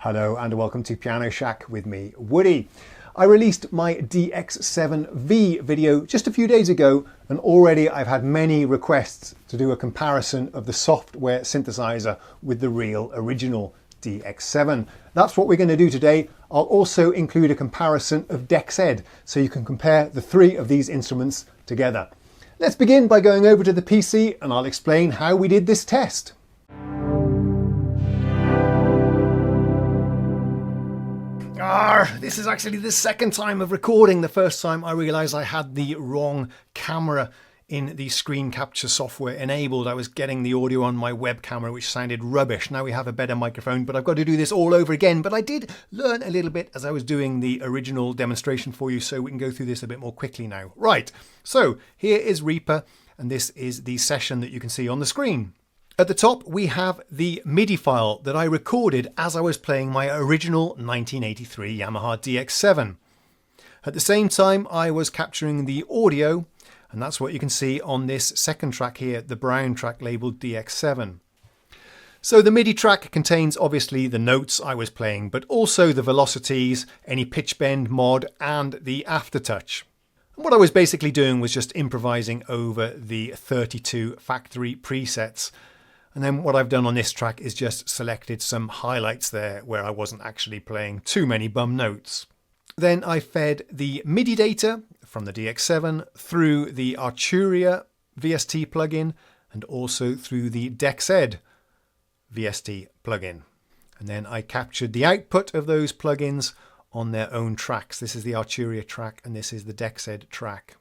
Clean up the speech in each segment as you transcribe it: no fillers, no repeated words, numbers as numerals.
Hello and welcome to Piano Shack with me, Woody. I released my DX7 V video just a few days ago, and already I've had many requests to do a comparison of the software synthesizer with the real original DX7. That's what we're going to do today. I'll also include a comparison of DEXED, so you can compare the three of these instruments together. Let's begin by going over to the PC and I'll explain how we did this test. This is actually the second time of recording. The first time I realized I had the wrong camera in the screen capture software enabled. I was getting the audio on my web camera, which sounded rubbish. Now we have a better microphone, but I've got to do this all over again. But I did learn a little bit as I was doing the original demonstration for you, so we can go through this a bit more quickly now. Right, so here is Reaper, and this is the session that you can see on the screen. At the top, we have the MIDI file that I recorded as I was playing my original 1983 Yamaha DX7. At the same time, I was capturing the audio, and that's what you can see on this second track here, the brown track labeled DX7. So the MIDI track contains obviously the notes I was playing, but also the velocities, any pitch bend mod, and the aftertouch. And what I was basically doing was just improvising over the 32 factory presets. And then what I've done on this track is just selected some highlights there where I wasn't actually playing too many bum notes. Then I fed the MIDI data from the DX7 through the Arturia VST plugin and also through the DEXED VST plugin. And then I captured the output of those plugins on their own tracks. This is the Arturia track and this is the DEXED track.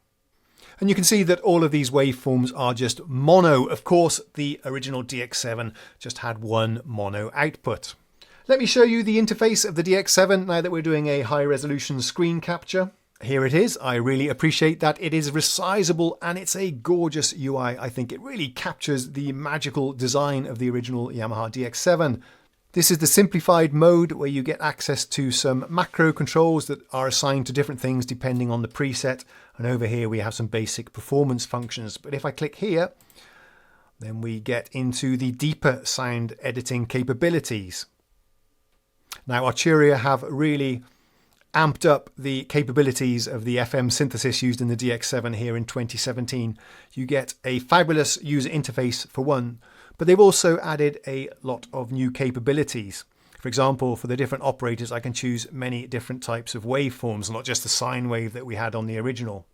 And you can see that all of these waveforms are just mono. Of course, the original DX7 just had one mono output. Let me show you the interface of the DX7 now that we're doing a high resolution screen capture. Here it is. I really appreciate that it is resizable and it's a gorgeous UI. I think it really captures the magical design of the original Yamaha DX7. This is the Simplified Mode where you get access to some macro controls that are assigned to different things depending on the preset. And over here we have some basic performance functions. But if I click here, then we get into the deeper sound editing capabilities. Now Arturia have really amped up the capabilities of the FM synthesis used in the DX7 here in 2017. You get a fabulous user interface for one, but they've also added a lot of new capabilities. For example, for the different operators, I can choose many different types of waveforms, not just the sine wave that we had on the original.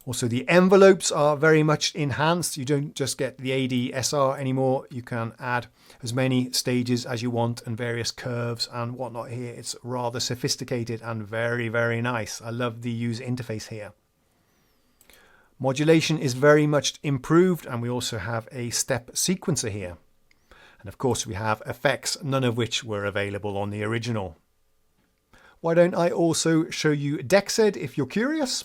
Also, the envelopes are very much enhanced. You don't just get the ADSR anymore. You can add as many stages as you want and various curves and whatnot here. It's rather sophisticated and very, very nice. I love the user interface here. Modulation is very much improved, and we also have a step sequencer here. And of course we have effects, none of which were available on the original. Why don't I also show you DEXED if you're curious?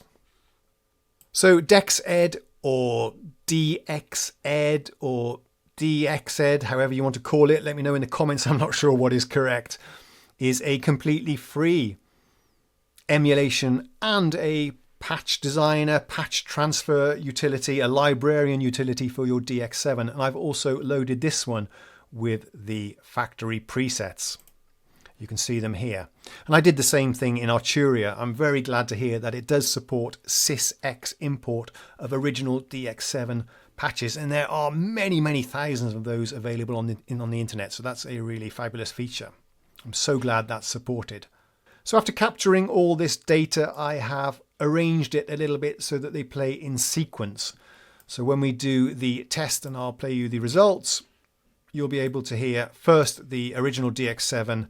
So DEXED or DXED or DXED, however you want to call it, let me know in the comments, I'm not sure what is correct, is a completely free emulation and a patch designer, patch transfer utility, a librarian utility for your DX7. And I've also loaded this one with the factory presets. You can see them here. And I did the same thing in Arturia. I'm very glad to hear that it does support sysex import of original DX7 patches. And there are many, many thousands of those available on the internet. So that's a really fabulous feature. I'm so glad that's supported. So after capturing all this data, I have arranged it a little bit so that they play in sequence. So when we do the test and I'll play you the results, you'll be able to hear first the original DX7,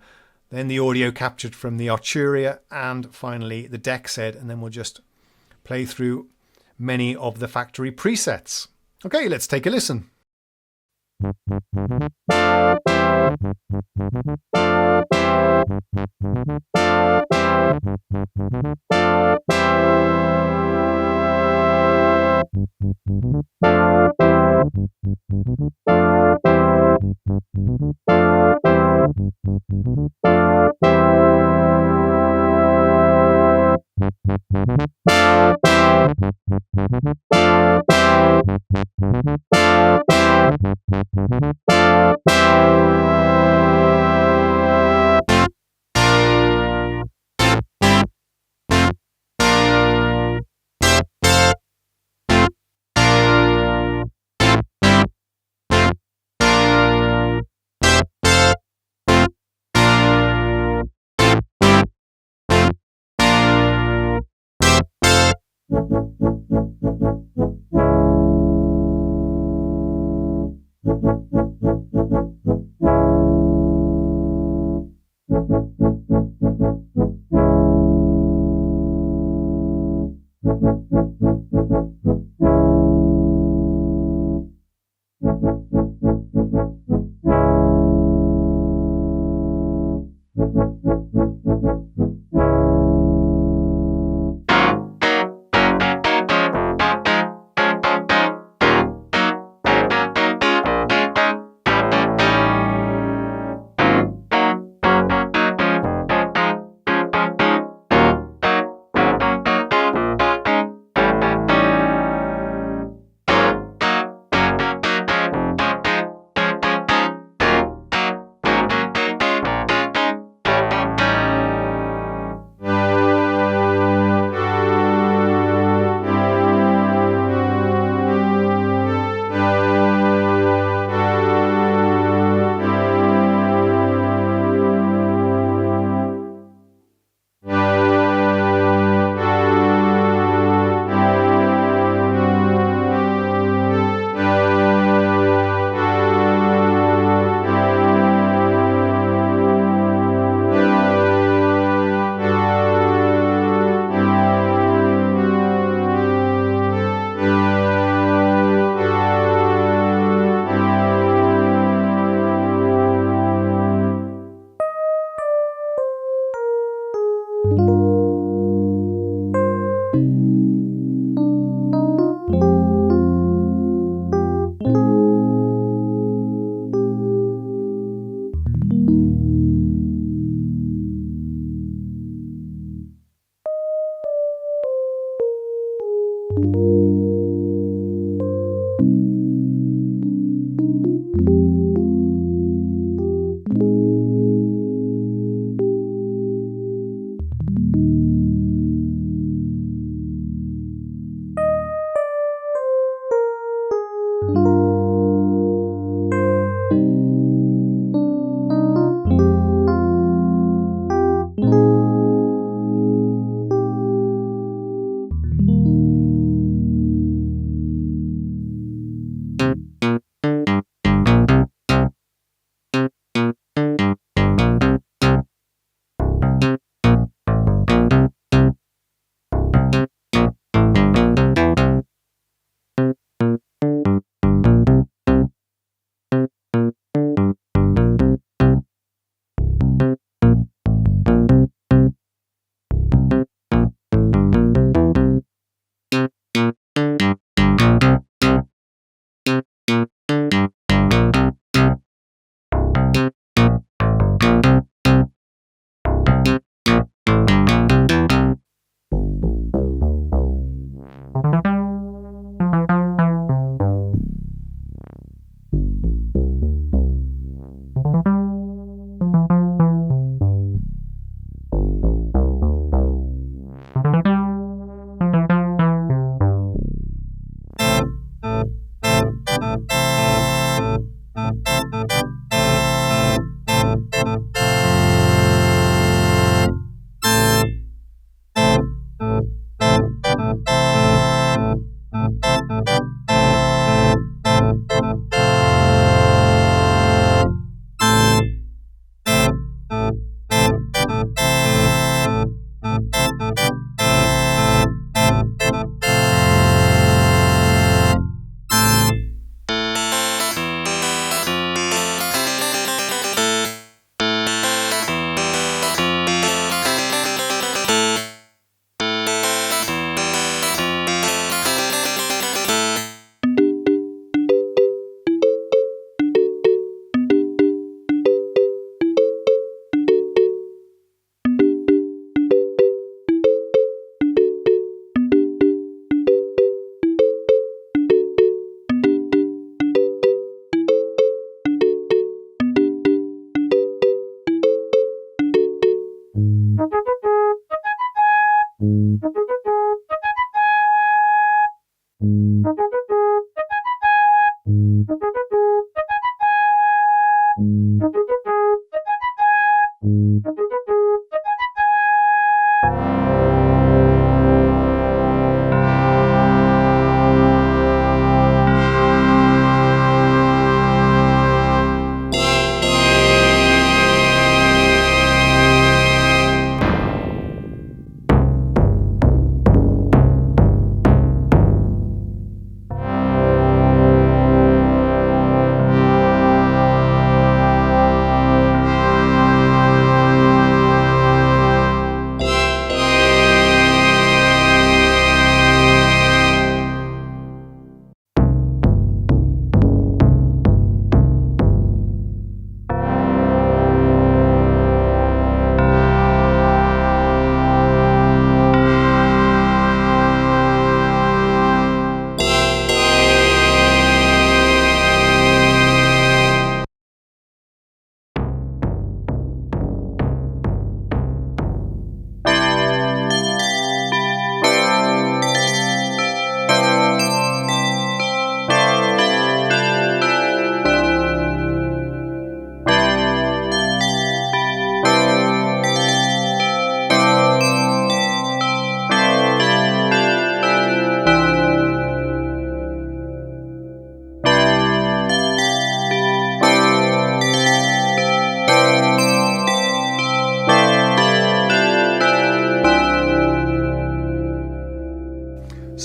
then the audio captured from the Arturia, and finally the DEXED, and then we'll just play through many of the factory presets. Okay, let's take a listen.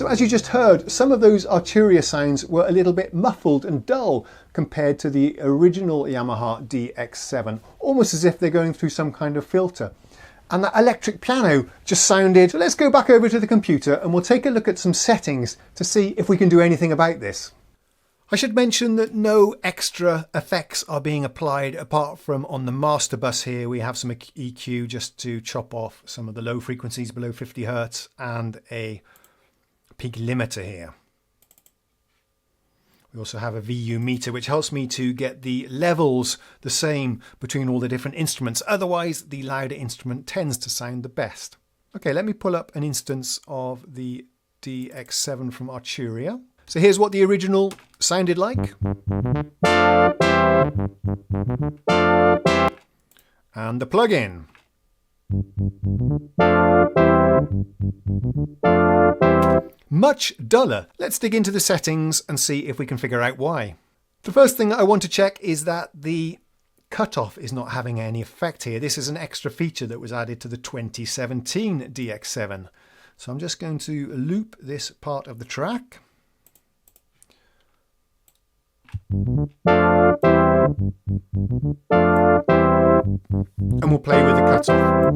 as you just heard, some of those Arturia sounds were a little bit muffled and dull compared to the original Yamaha DX7, almost as if they're going through some kind of filter. And that electric piano just sounded... So let's go back over to the computer and we'll take a look at some settings to see if we can do anything about this. I should mention that no extra effects are being applied apart from on the master bus here. We have some EQ just to chop off some of the low frequencies below 50 Hertz and a peak limiter here. We also have a VU meter, which helps me to get the levels the same between all the different instruments. Otherwise, the louder instrument tends to sound the best. Okay, let me pull up an instance of the DX7 from Arturia. So here's what the original sounded like. And the plugin. Much duller. Let's dig into the settings and see if we can figure out why. The first thing I want to check is that the cutoff is not having any effect here. This is an extra feature that was added to the 2017 DX7. So I'm just going to loop this part of the track. And we'll play with the cutoff.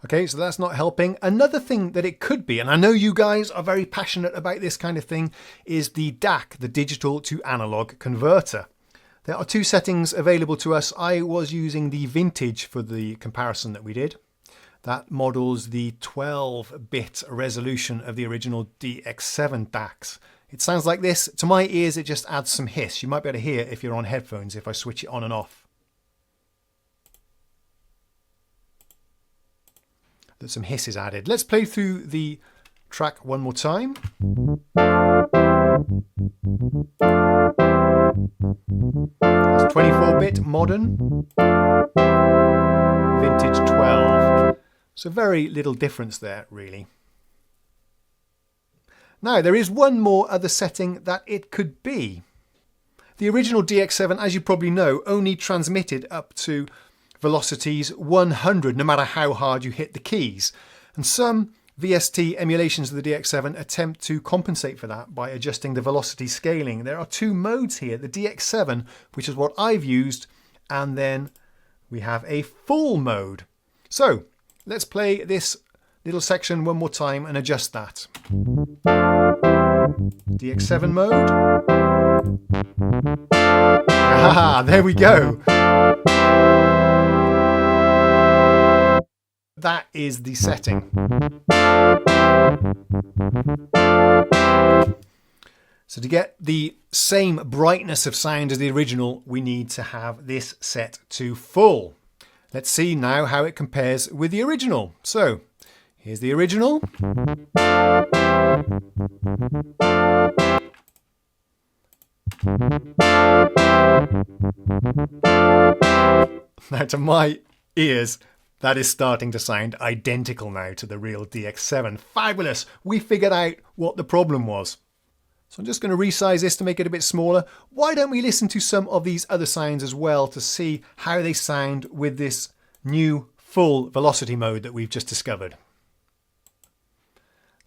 Okay, so that's not helping. Another thing that it could be, and I know you guys are very passionate about this kind of thing, is the DAC, the digital to analog converter. There are two settings available to us. I was using the vintage for the comparison that we did. That models the 12-bit resolution of the original DX7 DACs. It sounds like this. To my ears, it just adds some hiss. You might be able to hear if you're on headphones if I switch it on and off. There's some hisses added. Let's play through the track one more time. That's 24-bit modern, vintage 12. So very little difference there, really. Now, there is one more other setting that it could be. The original DX7, as you probably know, only transmitted up to velocities 100, no matter how hard you hit the keys. And some VST emulations of the DX7 attempt to compensate for that by adjusting the velocity scaling. There are two modes here, the DX7, which is what I've used, and then we have a full mode. So let's play this little section one more time and adjust that. DX7 mode. Ah, there we go. That is the setting. So to get the same brightness of sound as the original, we need to have this set to full. Let's see now how it compares with the original. So here's the original. Now to my ears, that is starting to sound identical now to the real DX7. Fabulous! We figured out what the problem was. So I'm just going to resize this to make it a bit smaller. Why don't we listen to some of these other sounds as well to see how they sound with this new full velocity mode that we've just discovered.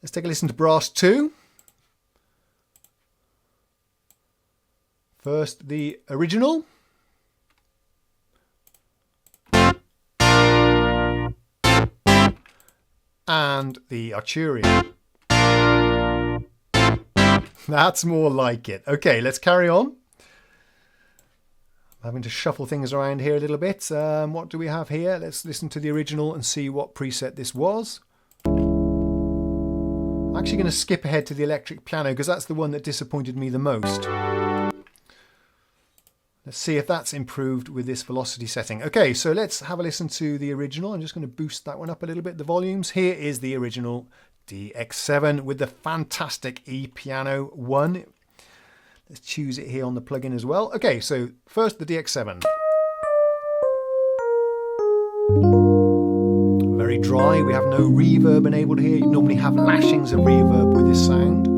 Let's take a listen to Brass 2. First, the original. And the Arturia. That's more like it. Okay, let's carry on. I'm having to shuffle things around here a little bit. What do we have here? Let's listen to the original and see what preset this was. I'm actually going to skip ahead to the electric piano because that's the one that disappointed me the most. Let's see if that's improved with this velocity setting. Okay, so let's have a listen to the original. I'm just going to boost that one up a little bit, the volumes. Here is the original DX7 with the fantastic E-Piano 1. Let's choose it here on the plugin as well. Okay, so first the DX7. Very dry, we have no reverb enabled here. You normally have lashings of reverb with this sound.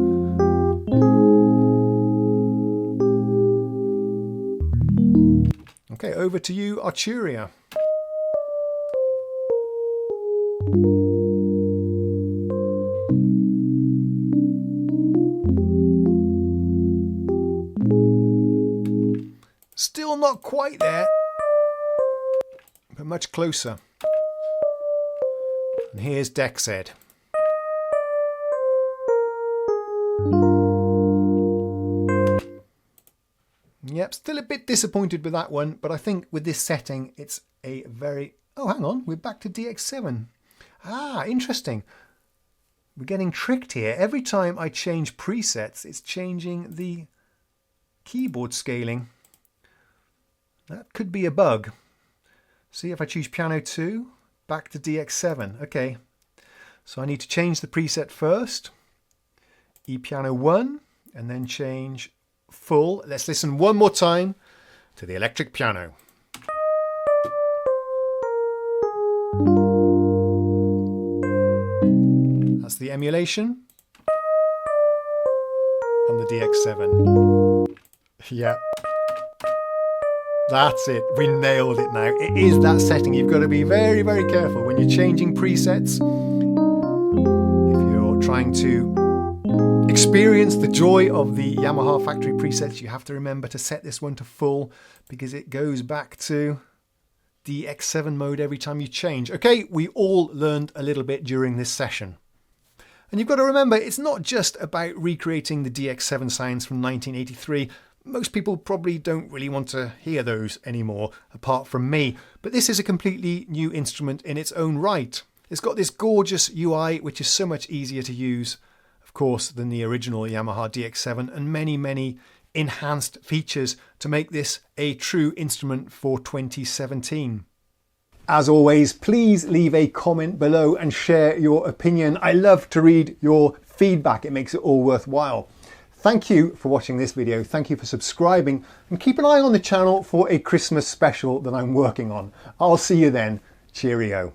over to you, Arturia. Still not quite there, but much closer. And here's DEXED. Yep, still a bit disappointed with that one, but I think with this setting, it's a very... Oh, hang on, we're back to DX7. Ah, interesting. We're getting tricked here. Every time I change presets, it's changing the keyboard scaling. That could be a bug. See, if I choose piano 2, back to DX7. Okay, so I need to change the preset first. E piano 1, and then change full. Let's listen one more time to the electric piano. That's the emulation and the DX7. Yeah, that's it. We nailed it now. It is that setting. You've got to be very, very careful when you're changing presets. If you're trying to experience the joy of the Yamaha factory presets, you have to remember to set this one to full because it goes back to DX7 mode every time you change. Okay, we all learned a little bit during this session. And you've got to remember, it's not just about recreating the DX7 sounds from 1983. Most people probably don't really want to hear those anymore, apart from me. But this is a completely new instrument in its own right. It's got this gorgeous UI, which is so much easier to use, of course, than the original Yamaha DX7, and many, many enhanced features to make this a true instrument for 2017. As always, please leave a comment below and share your opinion. I love to read your feedback. It makes it all worthwhile. Thank you for watching this video. Thank you for subscribing, and keep an eye on the channel for a Christmas special that I'm working on. I'll see you then. Cheerio.